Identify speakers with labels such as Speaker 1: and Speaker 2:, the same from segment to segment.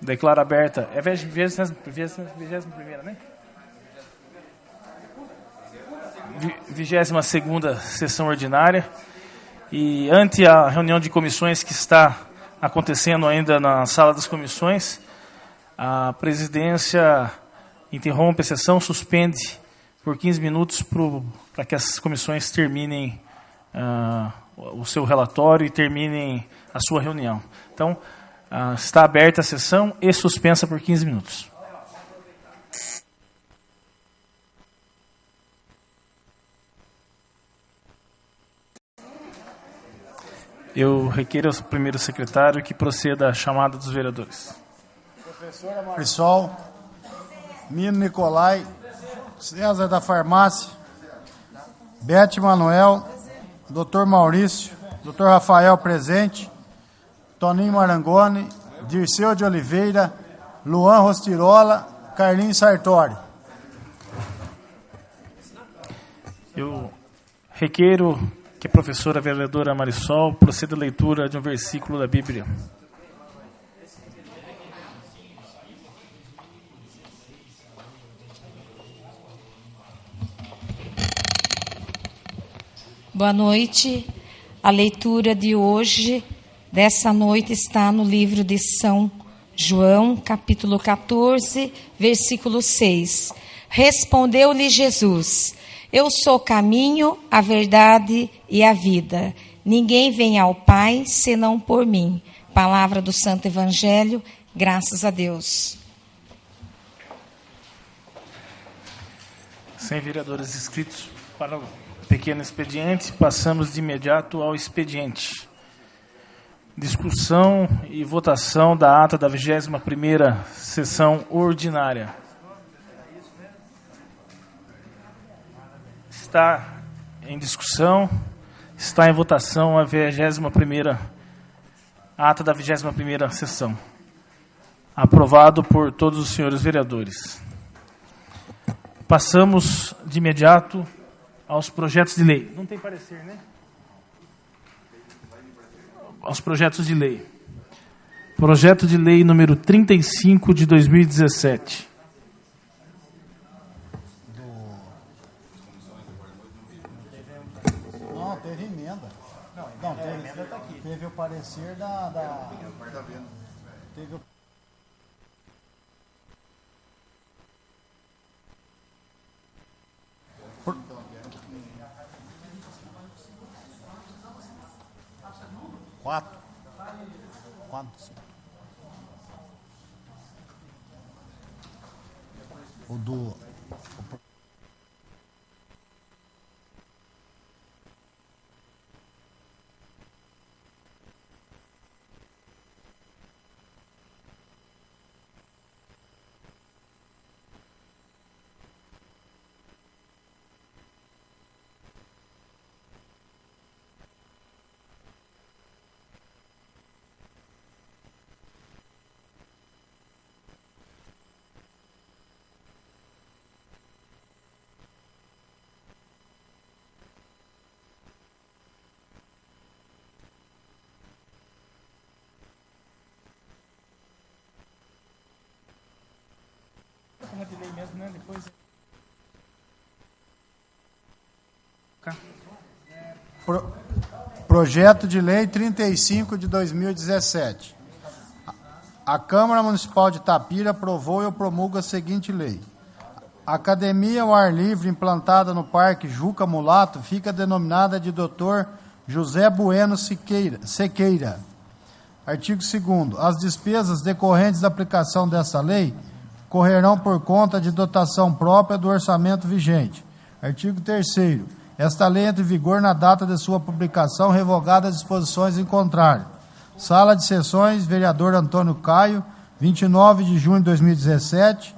Speaker 1: Declaro aberta. É a 21ª, né? 22ª sessão ordinária. E ante a reunião de comissões que está acontecendo ainda na sala das comissões, a presidência interrompe a sessão, suspende por 15 minutos para que as comissões terminem o seu relatório e terminem a sua reunião. Então, está aberta a sessão e suspensa por 15 minutos. Eu requeiro ao primeiro secretário que proceda à chamada dos vereadores.
Speaker 2: Professora Marisol, Mino Nicolai, César da Farmácia, Bete Manuel, Dr. Maurício, Dr. Rafael presente, Toninho Marangoni, Dirceu de Oliveira, Luan Rostirola, Carlinhos Sartori.
Speaker 1: Eu requeiro que a professora vereadora Marisol proceda à leitura de um versículo da Bíblia.
Speaker 3: Boa noite. A leitura de hoje, dessa noite, está no livro de São João, capítulo 14, versículo 6. Respondeu-lhe Jesus: Eu sou o caminho, a verdade e a vida. Ninguém vem ao Pai senão por mim. Palavra do Santo Evangelho, graças a Deus.
Speaker 1: Sem vereadores inscritos para o pequeno expediente, passamos de imediato ao expediente. Discussão e votação da ata da 21ª sessão ordinária. Está em discussão, está em votação a 21ª ata da 21ª sessão. Aprovado por todos os senhores vereadores. Passamos de imediato aos projetos de lei. Não tem parecer, né? Aos projetos de lei. Projeto de lei número 35 de 2017.
Speaker 2: Não, teve emenda. Não, teve emenda, está aqui. Teve o parecer da... Teve o... Quatro. O do...
Speaker 1: De lei mesmo, né? Depois...
Speaker 2: Projeto de Lei 35 de 2017. A Câmara Municipal de Itapira aprovou e promulga a seguinte lei. A academia ao ar livre implantada no Parque Juca Mulato fica denominada de Dr. José Bueno Sequeira. Artigo 2º. As despesas decorrentes da aplicação dessa lei correrão por conta de dotação própria do orçamento vigente. Artigo 3º. Esta lei entra em vigor na data de sua publicação, revogada as disposições em contrário. Sala de Sessões, vereador Antônio Caio, 29 de junho de 2017,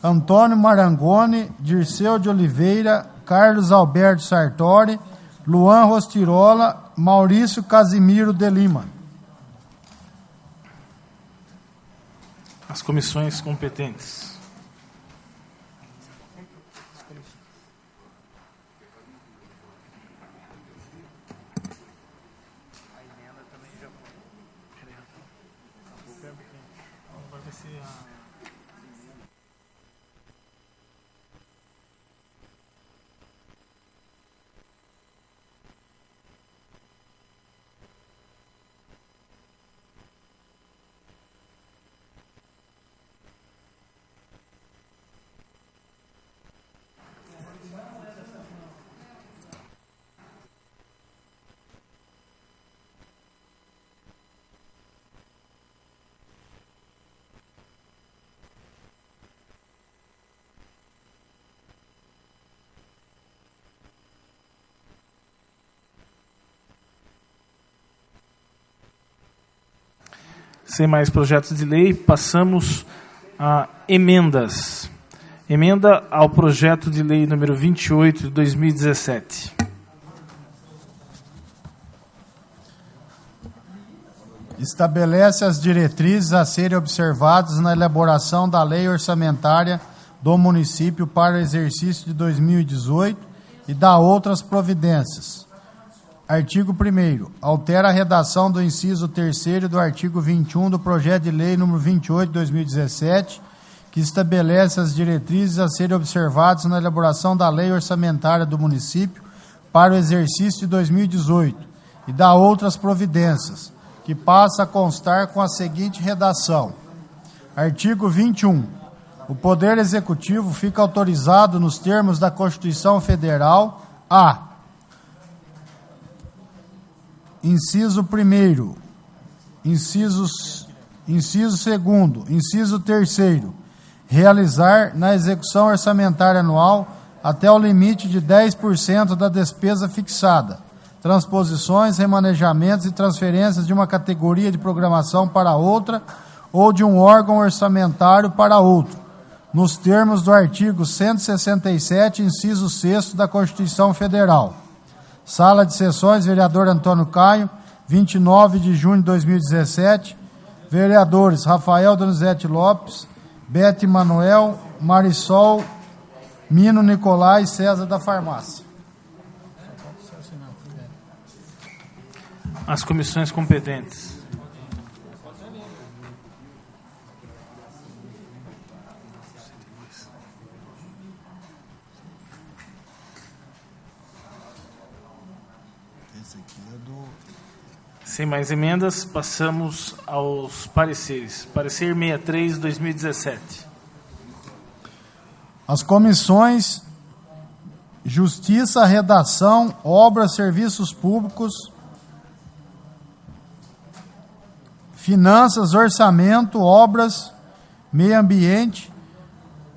Speaker 2: Antônio Marangoni, Dirceu de Oliveira, Carlos Alberto Sartori, Luan Rostirola, Maurício Casimiro de Lima.
Speaker 1: As comissões competentes. Sem mais projetos de lei, passamos a emendas. Emenda ao projeto de lei número 28 de 2017.
Speaker 2: Estabelece as diretrizes a serem observadas na elaboração da lei orçamentária do município para o exercício de 2018 e dá outras providências. Artigo 1º. Altera a redação do inciso 3º do artigo 21 do projeto de lei número 28 de 2017, que estabelece as diretrizes a serem observadas na elaboração da lei orçamentária do município para o exercício de 2018 e dá outras providências, que passa a constar com a seguinte redação. Artigo 21. O Poder Executivo fica autorizado, nos termos da Constituição Federal, a: inciso 1º, inciso 2º, inciso 3º, realizar na execução orçamentária anual até o limite de 10% da despesa fixada, transposições, remanejamentos e transferências de uma categoria de programação para outra ou de um órgão orçamentário para outro, nos termos do artigo 167, inciso 6º da Constituição Federal. Sala de Sessões, vereador Antônio Caio, 29 de junho de 2017. Vereadores Rafael Donizete Lopes, Bete Manuel, Marisol, Mino Nicolai e César da Farmácia.
Speaker 1: As comissões competentes. Sem mais emendas, passamos aos pareceres. Parecer 63, 2017.
Speaker 2: As comissões Justiça, Redação, Obras, Serviços Públicos, Finanças, Orçamento, Obras, Meio Ambiente,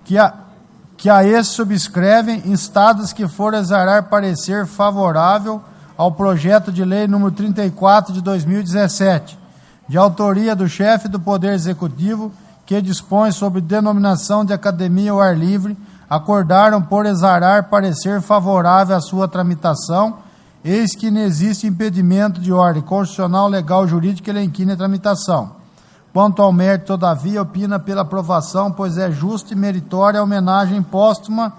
Speaker 2: que a esse subscrevem, instadas que for exarar parecer favorável ao projeto de lei número 34 de 2017, de autoria do chefe do Poder Executivo, que dispõe sobre denominação de academia ao ar livre, acordaram por exarar parecer favorável à sua tramitação, eis que não existe impedimento de ordem constitucional, legal, jurídica e lenquina em tramitação. Quanto ao mérito, todavia, opina pela aprovação, pois é justa e meritória a homenagem póstuma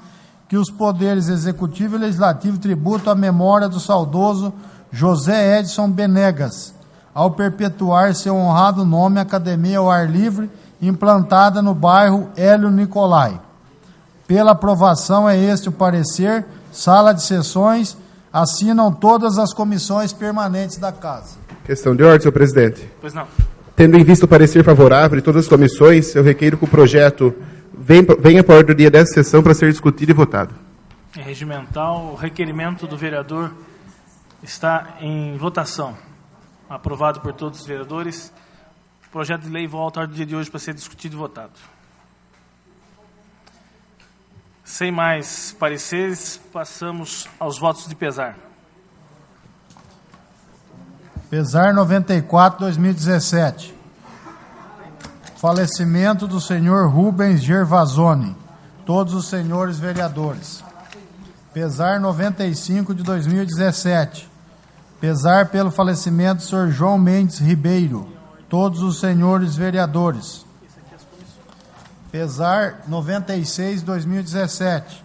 Speaker 2: que os poderes executivo e legislativo tributam à memória do saudoso José Edson Benegas, ao perpetuar seu honrado nome Academia ao Ar Livre, implantada no bairro Hélio Nicolai. Pela aprovação é este o parecer. Sala de Sessões, assinam todas as comissões permanentes da Casa.
Speaker 4: Questão de ordem, senhor presidente.
Speaker 1: Pois não.
Speaker 4: Tendo em vista o parecer favorável de todas as comissões, eu requeiro que o projeto venha para a ordem do dia dessa sessão para ser discutido e votado.
Speaker 1: Em regimental, o requerimento do vereador está em votação. Aprovado por todos os vereadores. O projeto de lei volta à ordem do dia de hoje para ser discutido e votado. Sem mais pareceres, passamos aos votos de pesar.
Speaker 2: Pesar 94, 2017. Falecimento do senhor Rubens Gervasoni. Todos os senhores vereadores. Pesar 95 de 2017. Pesar pelo falecimento do senhor João Mendes Ribeiro. Todos os senhores vereadores. Pesar 96 de 2017.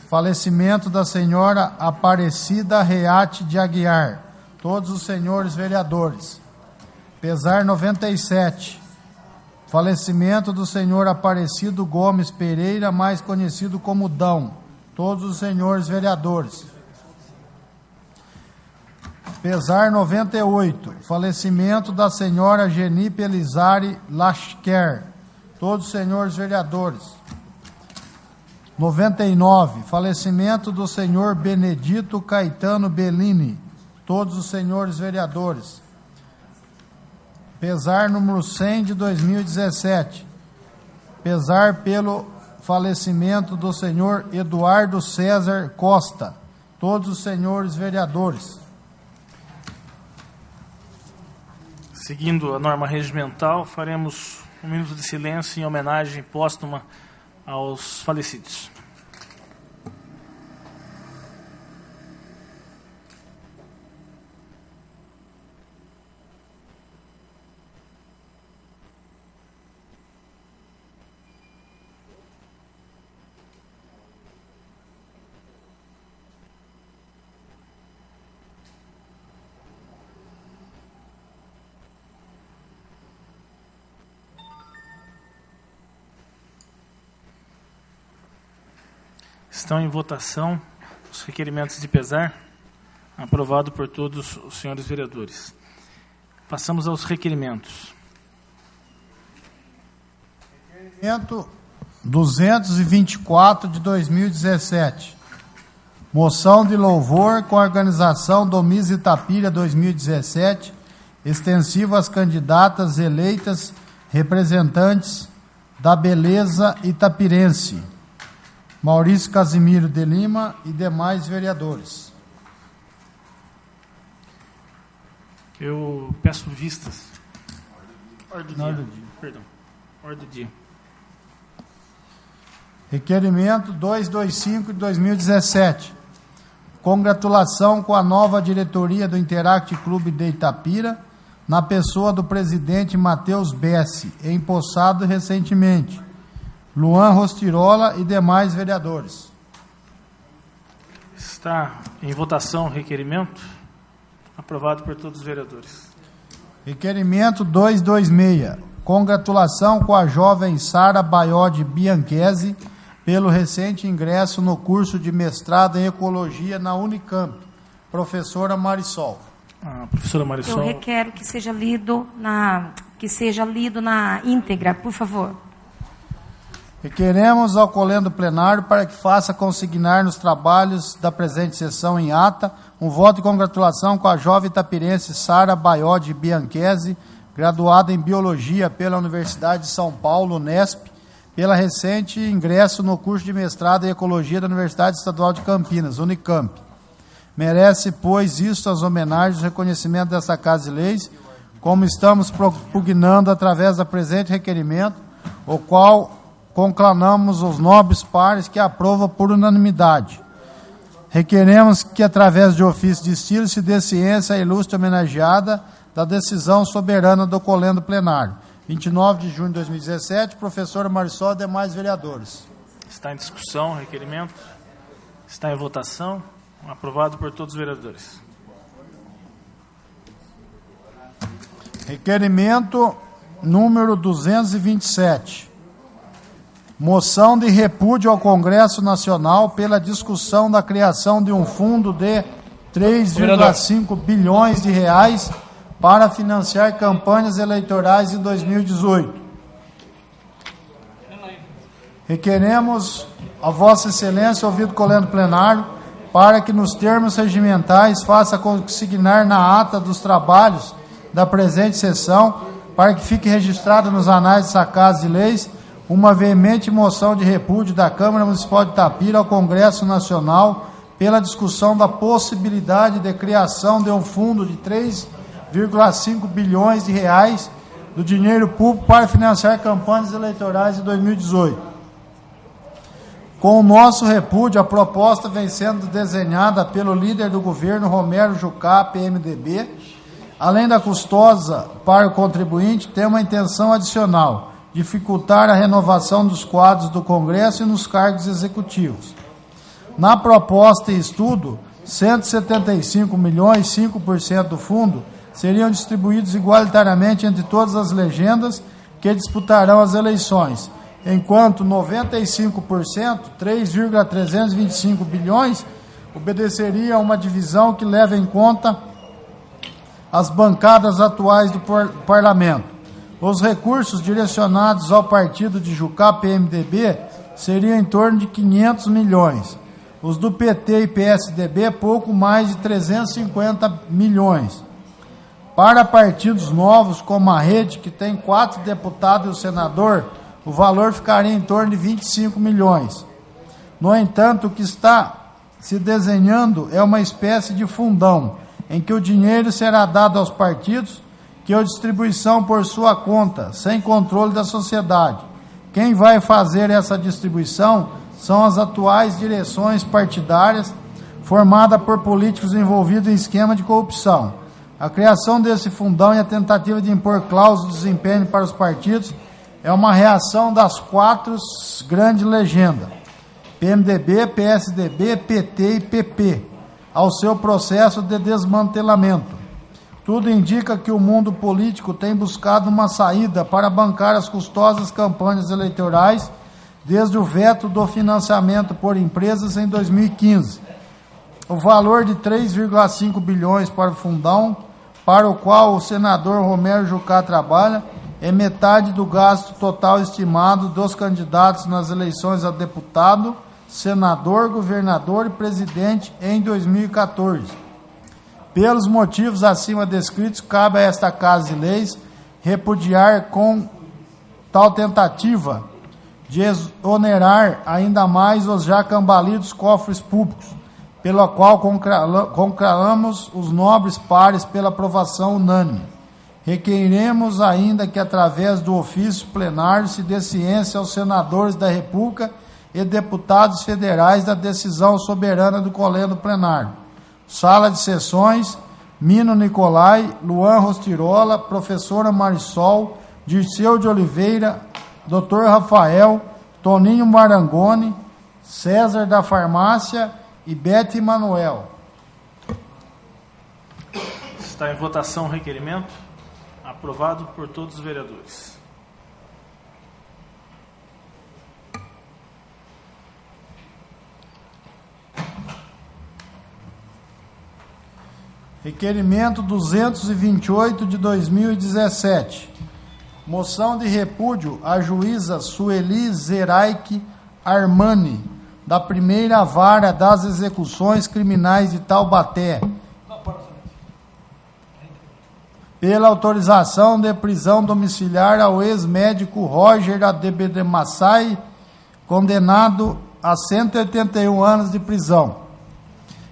Speaker 2: Falecimento da senhora Aparecida Reate de Aguiar. Todos os senhores vereadores. Pesar 97. Falecimento do senhor Aparecido Gomes Pereira, mais conhecido como Dão. Todos os senhores vereadores. Pesar 98. Falecimento da senhora Geni Pelizari Lasquer. Todos os senhores vereadores. 99. Falecimento do senhor Benedito Caetano Bellini. Todos os senhores vereadores. Pesar número 100 de 2017. Pesar pelo falecimento do senhor Eduardo César Costa. Todos os senhores vereadores.
Speaker 1: Seguindo a norma regimental, faremos um minuto de silêncio em homenagem póstuma aos falecidos. Estão em votação os requerimentos de pesar, aprovado por todos os senhores vereadores. Passamos aos requerimentos.
Speaker 2: Requerimento 224 de 2017. Moção de louvor com a organização do Miss Itapira 2017, extensivo às candidatas eleitas representantes da beleza itapirense. Maurício Casimiro de Lima e demais vereadores.
Speaker 1: Eu peço vistas. Ordem do dia. Perdão. Ordem do dia.
Speaker 2: Requerimento 225 de 2017. Congratulação com a nova diretoria do Interact Clube de Itapira, na pessoa do presidente Matheus Bessi, empossado recentemente. Luan Rostirola e demais vereadores.
Speaker 1: Está em votação o requerimento, aprovado por todos os vereadores.
Speaker 2: Requerimento 226. Congratulação com a jovem Sara Baiode Bianchesi pelo recente ingresso no curso de mestrado em Ecologia na Unicamp. Professora Marisol.
Speaker 1: Professora Marisol.
Speaker 3: Eu requero que seja lido na íntegra, por favor.
Speaker 2: Requeremos ao colendo plenário para que faça consignar nos trabalhos da presente sessão em ata um voto de congratulação com a jovem itapirense Sara Baiode Bianchesi, graduada em Biologia pela Universidade de São Paulo, Unesp, pela recente ingresso no curso de mestrado em Ecologia da Universidade Estadual de Campinas, Unicamp. Merece, pois, isto as homenagens e reconhecimento dessa Casa de Leis, como estamos propugnando através da presente requerimento, o qual conclamamos os nobres pares que aprovam por unanimidade. Requeremos que, através de ofício de estilo, se dê ciência à ilustre homenageada da decisão soberana do colendo plenário. 29 de junho de 2017, professora Marisol e demais vereadores.
Speaker 1: Está em discussão o requerimento. Está em votação. Aprovado por todos os vereadores.
Speaker 2: Requerimento número 227. Moção de repúdio ao Congresso Nacional pela discussão da criação de um fundo de 3,5 bilhões de reais para financiar campanhas eleitorais em 2018. Requeremos a Vossa Excelência, ouvido o colendo plenário, para que nos termos regimentais faça consignar na ata dos trabalhos da presente sessão, para que fique registrado nos anais dessa Casa de Leis, uma veemente moção de repúdio da Câmara Municipal de Itapira ao Congresso Nacional pela discussão da possibilidade de criação de um fundo de 3,5 bilhões de reais do dinheiro público para financiar campanhas eleitorais de 2018. Com o nosso repúdio, a proposta vem sendo desenhada pelo líder do governo, Romero Jucá, PMDB. Além da custosa para o contribuinte, tem uma intenção adicional: dificultar a renovação dos quadros do Congresso e nos cargos executivos. Na proposta e estudo, 175 milhões, 5% do fundo, seriam distribuídos igualitariamente entre todas as legendas, que disputarão as eleições, enquanto 95%, 3,325 bilhões, obedeceria a uma divisão que leva em conta as bancadas atuais do parlamento. Os recursos direcionados ao partido de Jucá, PMDB, seriam em torno de 500 milhões. Os do PT e PSDB, pouco mais de 350 milhões. Para partidos novos, como a Rede, que tem 4 deputados e o senador, o valor ficaria em torno de 25 milhões. No entanto, o que está se desenhando é uma espécie de fundão, em que o dinheiro será dado aos partidos, que a distribuição por sua conta, sem controle da sociedade. Quem vai fazer essa distribuição são as atuais direções partidárias, formadas por políticos envolvidos em esquema de corrupção. A criação desse fundão e a tentativa de impor cláusulas de desempenho para os partidos é uma reação das 4 grandes legendas, PMDB, PSDB, PT e PP, ao seu processo de desmantelamento. Tudo indica que o mundo político tem buscado uma saída para bancar as custosas campanhas eleitorais, desde o veto do financiamento por empresas em 2015. O valor de 3,5 bilhões para o fundão, para o qual o senador Romero Jucá trabalha, é metade do gasto total estimado dos candidatos nas eleições a deputado, senador, governador e presidente em 2014. Pelos motivos acima descritos, cabe a esta Casa de Leis repudiar com tal tentativa de exonerar ainda mais os já cambalidos cofres públicos, pela qual conclamamos os nobres pares pela aprovação unânime. Requeremos ainda que, através do ofício plenário, se dê ciência aos senadores da República e deputados federais da decisão soberana do Colégio Plenário. Sala de sessões, Mino Nicolai, Luan Rostirola, professora Marisol, Dirceu de Oliveira, Dr. Rafael, Toninho Marangoni, César da Farmácia e Bete Manuel.
Speaker 1: Está em votação o requerimento, aprovado por todos os vereadores.
Speaker 2: Requerimento 228 de 2017. Moção de repúdio à juíza Sueli Zeraik Armani, da primeira vara das execuções criminais de Taubaté, pela autorização de prisão domiciliar ao ex-médico Roger Adebedemassai, condenado a 181 anos de prisão.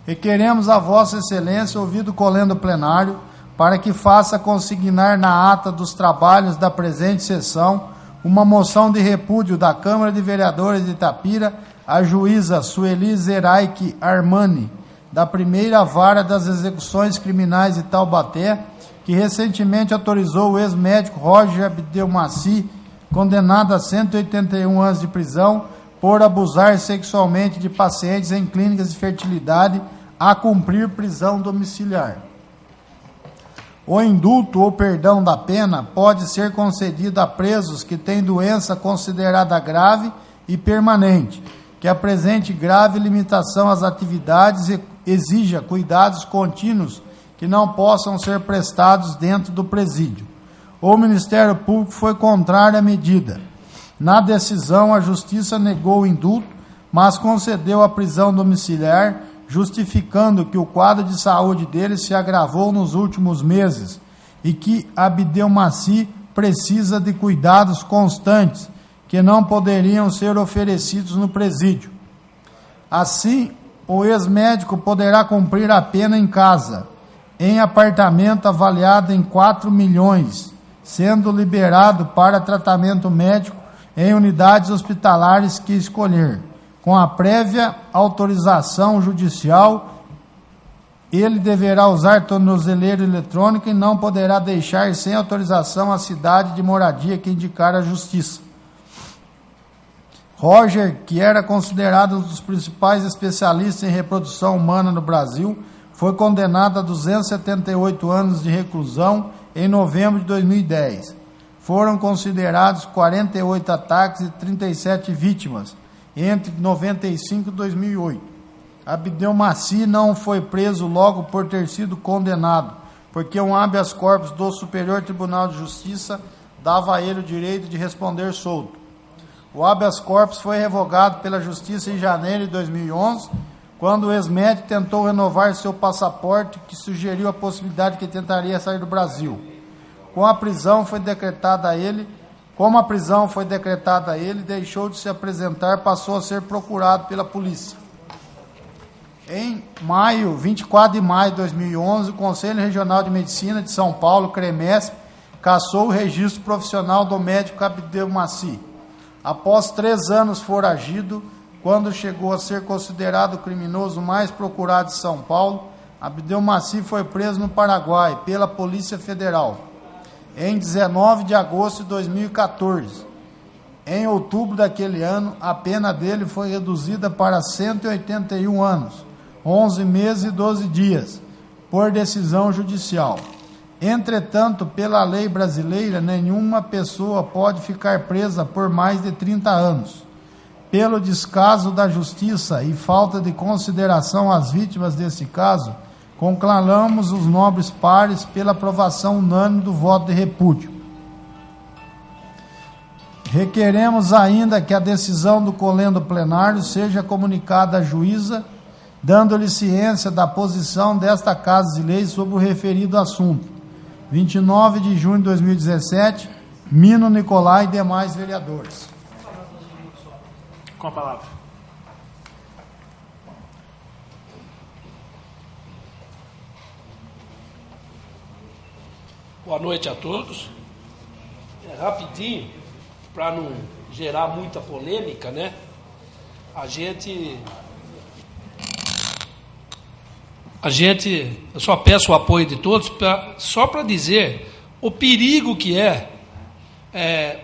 Speaker 2: Requeremos a Vossa Excelência, ouvido o colendo plenário, para que faça consignar na ata dos trabalhos da presente sessão uma moção de repúdio da Câmara de Vereadores de Itapira à juíza Sueli Zeraik Armani, da primeira vara das execuções criminais de Taubaté, que recentemente autorizou o ex-médico Roger Abdelmaci, condenado a 181 anos de prisão, por abusar sexualmente de pacientes em clínicas de fertilidade, a cumprir prisão domiciliar. O indulto ou perdão da pena pode ser concedido a presos que têm doença considerada grave e permanente, que apresente grave limitação às atividades e exija cuidados contínuos que não possam ser prestados dentro do presídio. O Ministério Público foi contrário à medida. Na decisão, a Justiça negou o indulto, mas concedeu a prisão domiciliar, justificando que o quadro de saúde dele se agravou nos últimos meses e que Abdelmaci precisa de cuidados constantes que não poderiam ser oferecidos no presídio. Assim, o ex-médico poderá cumprir a pena em casa, em apartamento avaliado em 4 milhões, sendo liberado para tratamento médico em unidades hospitalares que escolher. Com a prévia autorização judicial, ele deverá usar tornozeleira eletrônica e não poderá deixar sem autorização a cidade de moradia que indicar a Justiça. Roger, que era considerado um dos principais especialistas em reprodução humana no Brasil, foi condenado a 278 anos de reclusão em novembro de 2010. foram considerados 48 ataques e 37 vítimas, entre 95 e 2008. Abdel Maci não foi preso logo por ter sido condenado, porque um habeas corpus do Superior Tribunal de Justiça dava a ele o direito de responder solto. O habeas corpus foi revogado pela Justiça em janeiro de 2011, quando o ex-médico tentou renovar seu passaporte, que sugeriu a possibilidade que tentaria sair do Brasil. Como a prisão foi decretada a ele, deixou de se apresentar, passou a ser procurado pela polícia. Em 24 de maio de 2011, o Conselho Regional de Medicina de São Paulo, CREMESP, cassou o registro profissional do médico Abdel Maci. Após 3 anos foragido, quando chegou a ser considerado o criminoso mais procurado de São Paulo, Abdel Maci foi preso no Paraguai pela Polícia Federal em 19 de agosto de 2014. Em outubro daquele ano, a pena dele foi reduzida para 181 anos, 11 meses e 12 dias, por decisão judicial. Entretanto, pela lei brasileira, nenhuma pessoa pode ficar presa por mais de 30 anos. Pelo descaso da justiça e falta de consideração às vítimas desse caso, conclamamos os nobres pares pela aprovação unânime do voto de repúdio. Requeremos ainda que a decisão do colendo plenário seja comunicada à juíza, dando-lhe ciência da posição desta Casa de Leis sobre o referido assunto. 29 de junho de 2017, Mino Nicolai e demais vereadores.
Speaker 1: Com a palavra.
Speaker 5: Boa noite a todos. Rapidinho, para não gerar muita polêmica, né? Eu só peço o apoio de todos só para dizer o perigo que é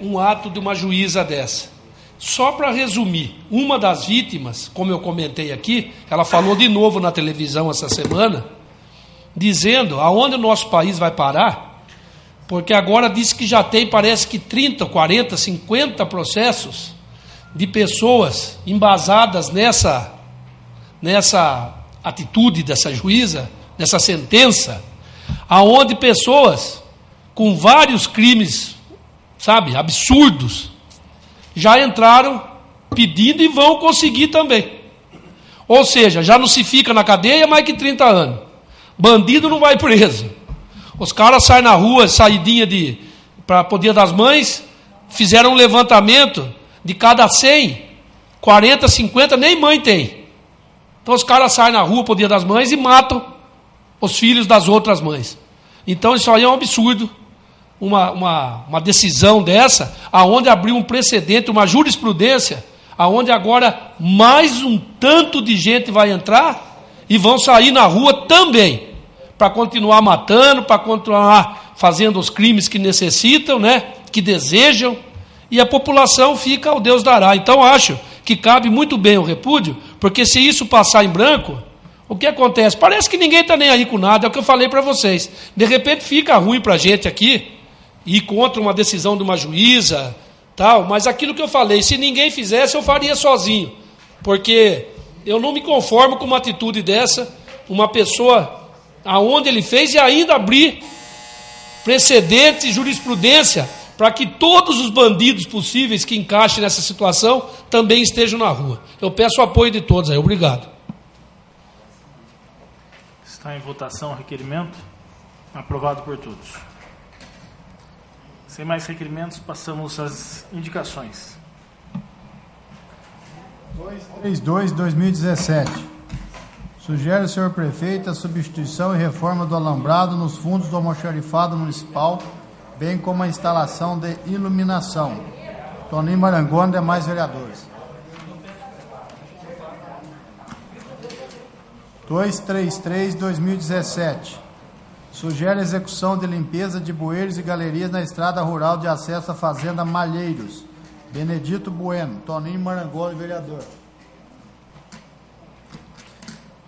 Speaker 5: um ato de uma juíza dessa. Só para resumir, uma das vítimas, como eu comentei aqui, ela falou de novo na televisão essa semana, dizendo aonde o nosso país vai parar, porque agora disse que já tem, parece que 30, 40, 50 processos de pessoas embasadas nessa atitude dessa juíza, nessa sentença, aonde pessoas com vários crimes, absurdos, já entraram pedindo e vão conseguir também. Ou seja, já não se fica na cadeia mais que 30 anos. Bandido não vai preso. Os caras saem na rua, saidinha para o Dia das Mães, fizeram um levantamento de cada 100, 40, 50, nem mãe tem. Então os caras saem na rua para o Dia das Mães e matam os filhos das outras mães. Então isso aí é um absurdo, uma decisão dessa, aonde abriu um precedente, uma jurisprudência, aonde agora mais um tanto de gente vai entrar e vão sair na rua também, para continuar matando, para continuar fazendo os crimes que necessitam, que desejam, e a população fica ao Deus dará. Então acho que cabe muito bem o repúdio, porque se isso passar em branco, o que acontece? Parece que ninguém está nem aí com nada, é o que eu falei para vocês. De repente fica ruim para a gente aqui, ir contra uma decisão de uma juíza, tal, mas aquilo que eu falei, se ninguém fizesse, eu faria sozinho, porque eu não me conformo com uma atitude dessa, uma pessoa aonde ele fez, e ainda abrir precedentes e jurisprudência para que todos os bandidos possíveis que encaixem nessa situação também estejam na rua. Eu peço o apoio de todos aí. Obrigado.
Speaker 1: Está em votação o requerimento. Aprovado por todos. Sem mais requerimentos, passamos às indicações.
Speaker 2: 232/2017. Sugere o senhor prefeito a substituição e reforma do alambrado nos fundos do almoxarifado municipal, bem como a instalação de iluminação. Toninho Marangoni e demais vereadores. 233/2017. Sugere a execução de limpeza de bueiros e galerias na estrada rural de acesso à fazenda Malheiros. Benedito Bueno. Toninho Marangoni, vereador.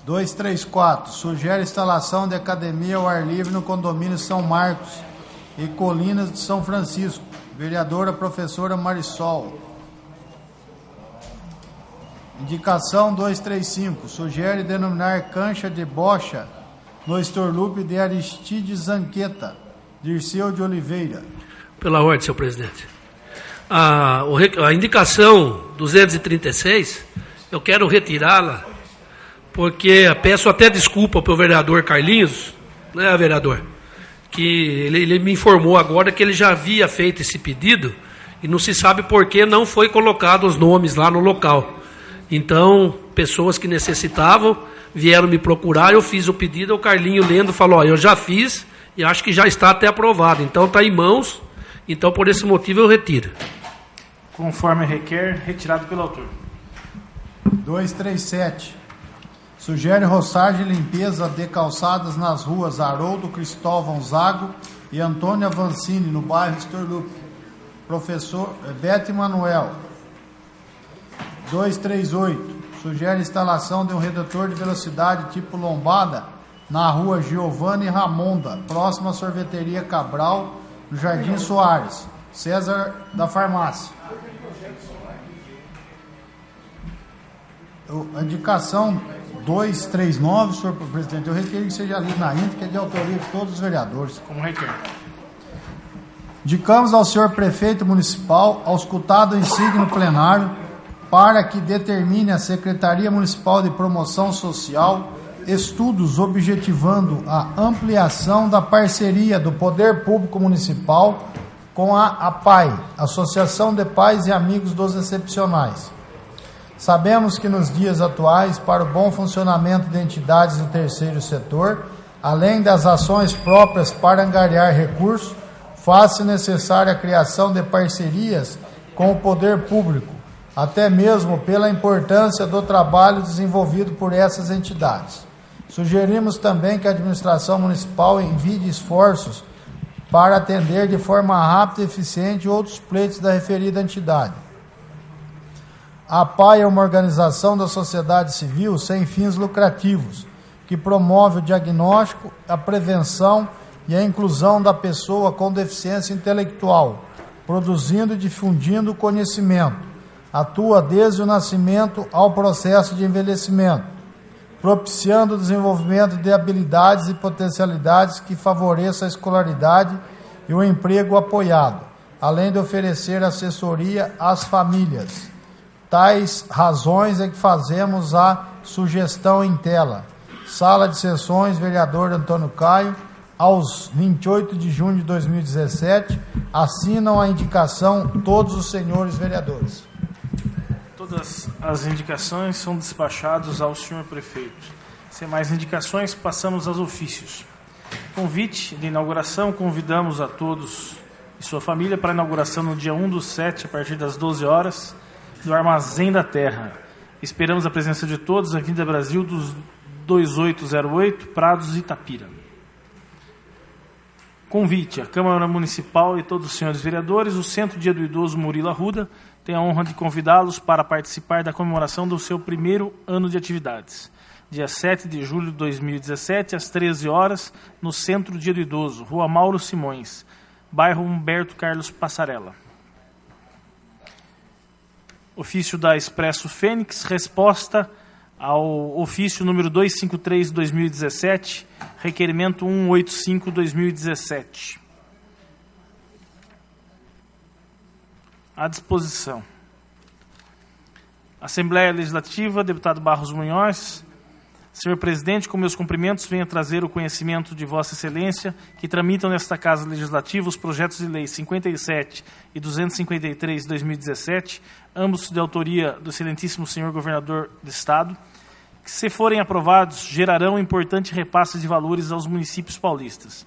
Speaker 2: 234. Sugere a instalação de academia ao ar livre no condomínio São Marcos e Colinas de São Francisco. vereadora professora Marisol. Indicação 235, sugere denominar cancha de bocha no Estorlupe de Aristide Zanqueta, Dirceu de Oliveira.
Speaker 5: Pela ordem, senhor presidente. A indicação 236, eu quero retirá-la, porque peço até desculpa para o vereador Carlinhos, né, vereador, que ele me informou agora que ele já havia feito esse pedido e não se sabe por que não foi colocado os nomes lá no local. Então, pessoas que necessitavam vieram me procurar, eu fiz o pedido, o Carlinho lendo falou, ó, eu já fiz e acho que já está até aprovado. Então, está em mãos, então por esse motivo eu retiro.
Speaker 1: Conforme requer, retirado pelo autor.
Speaker 2: 237. Sugere roçagem e limpeza de calçadas nas ruas Haroldo Cristóvão Zago e Antônia Vancini, no bairro Estorlupe. Professor Bete Manuel. 238. Sugere instalação de um redutor de velocidade tipo lombada na rua Giovanni Ramonda, próxima à sorveteria Cabral, no Jardim Soares. César da Farmácia. A indicação 239, senhor presidente, eu requeiro que seja lido na íntegra, que é de autoria de todos os vereadores.
Speaker 1: Como requer.
Speaker 2: Indicamos ao senhor prefeito municipal, auscultado em signo plenário, para que determine a Secretaria Municipal de Promoção Social estudos objetivando a ampliação da parceria do Poder Público Municipal com a APAI, Associação de Pais e Amigos dos Excepcionais. Sabemos que nos dias atuais, para o bom funcionamento de entidades do terceiro setor, além das ações próprias para angariar recursos, faz-se necessária a criação de parcerias com o poder público, até mesmo pela importância do trabalho desenvolvido por essas entidades. Sugerimos também que a administração municipal envie esforços para atender de forma rápida e eficiente outros pleitos da referida entidade. A APAI é uma organização da sociedade civil sem fins lucrativos, que promove o diagnóstico, a prevenção e a inclusão da pessoa com deficiência intelectual, produzindo e difundindo conhecimento. Atua desde o nascimento ao processo de envelhecimento, propiciando o desenvolvimento de habilidades e potencialidades que favoreçam a escolaridade e o emprego apoiado, além de oferecer assessoria às famílias. Tais razões é que fazemos a sugestão em tela. Sala de Sessões, vereador Antônio Caio, aos 28 de junho de 2017, assinam a indicação todos os senhores vereadores.
Speaker 1: Todas as indicações são despachadas ao senhor prefeito. Sem mais indicações, passamos aos ofícios. Convite de inauguração, convidamos a todos e sua família para a inauguração no dia 1/7, a partir das 12 horas, do Armazém da Terra. Esperamos a presença de todos, Avenida Brasil, dos 2808, Prados, Itapira. Convite à Câmara Municipal e todos os senhores vereadores, o Centro Dia do Idoso Murilo Arruda tem a honra de convidá-los para participar da comemoração do seu primeiro ano de atividades. Dia 7 de julho de 2017, às 13 horas, no Centro Dia do Idoso, Rua Mauro Simões, bairro Humberto Carlos Passarella. Ofício da Expresso Fênix, resposta ao ofício número 253/2017, requerimento 185/2017. À disposição. Assembleia Legislativa, deputado Barros Munhoz. Senhor presidente, com meus cumprimentos, venho trazer o conhecimento de Vossa Excelência que tramitam nesta Casa Legislativa os projetos de lei 57 e 253 de 2017, ambos de autoria do excelentíssimo senhor governador do Estado, que, se forem aprovados, gerarão importante repasse de valores aos municípios paulistas.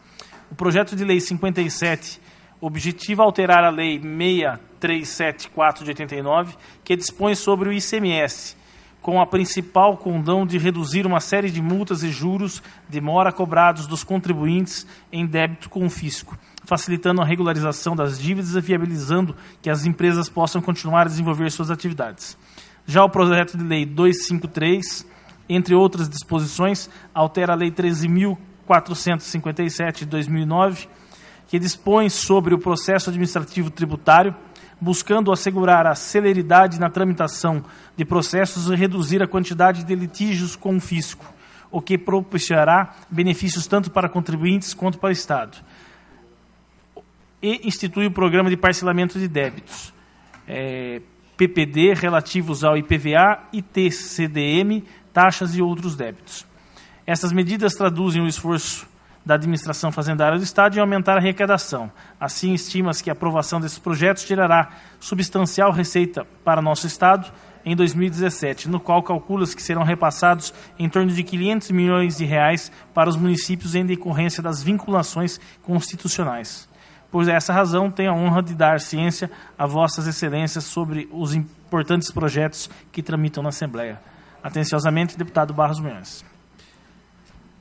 Speaker 1: O projeto de lei 57 objetiva alterar a lei 6374 de 89, que dispõe sobre o ICMS, com a principal condão de reduzir uma série de multas e juros de mora cobrados dos contribuintes em débito com o fisco, facilitando a regularização das dívidas e viabilizando que as empresas possam continuar a desenvolver suas atividades. Já o projeto de lei 253, entre outras disposições, altera a lei 13.457 de 2009, que dispõe sobre o processo administrativo tributário, buscando assegurar a celeridade na tramitação de processos e reduzir a quantidade de litígios com o fisco, o que propiciará benefícios tanto para contribuintes quanto para o Estado. E institui o programa de parcelamento de débitos, PPD, relativos ao IPVA, ITCDM, taxas e outros débitos. Essas medidas traduzem o esforço da administração fazendária do Estado em aumentar a arrecadação. Assim, estima-se que a aprovação desses projetos gerará substancial receita para nosso Estado em 2017, no qual calcula-se que serão repassados em torno de 500 milhões de reais para os municípios em decorrência das vinculações constitucionais. Por essa razão, tenho a honra de dar ciência a vossas excelências sobre os importantes projetos que tramitam na Assembleia. Atenciosamente, deputado Barros Munhoz.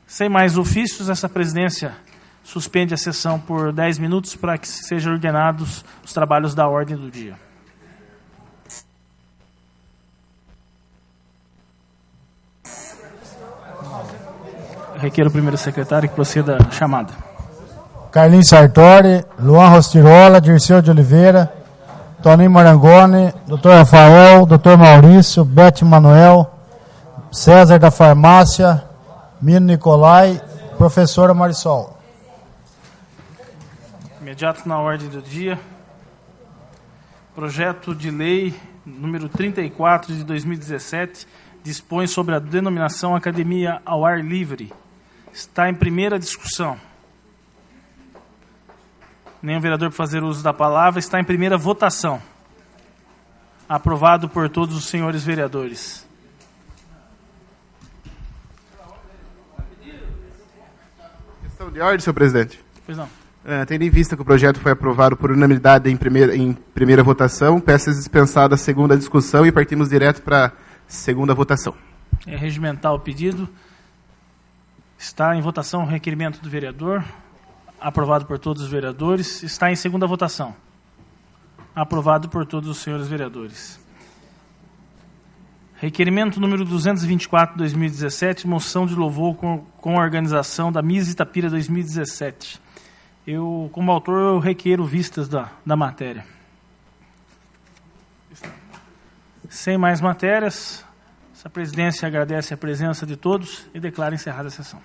Speaker 1: Sem mais ofícios, essa presidência suspende a sessão por 10 minutos para que sejam ordenados os trabalhos da ordem do dia. Requer o primeiro secretário que proceda a chamada.
Speaker 2: Carlinhos Sartori, Luan Rostirola, Dirceu de Oliveira, Toninho Marangoni, Dr. Rafael, Dr. Maurício, Bete Manuel, César da Farmácia, Mino Nicolai, professora Marisol.
Speaker 1: Imediato na ordem do dia. Projeto de lei número 34 de 2017 dispõe sobre a denominação Academia ao Ar Livre. Está em primeira discussão. Nenhum vereador para fazer uso da palavra. Está em primeira votação. Aprovado por todos os senhores vereadores.
Speaker 4: Questão de ordem, senhor presidente.
Speaker 1: Pois não.
Speaker 4: Tendo em vista que o projeto foi aprovado por unanimidade em primeira votação, peço dispensada a segunda discussão e partimos direto para a segunda votação.
Speaker 1: É regimental o pedido. Está em votação o requerimento do vereador. Aprovado por todos os vereadores. Está em segunda votação. Aprovado por todos os senhores vereadores. Requerimento número 224 de 2017, moção de louvor com a organização da Miss Itapira 2017. Eu, como autor, eu requeiro vistas da matéria. Sem mais matérias, essa presidência agradece a presença de todos e declara encerrada a sessão.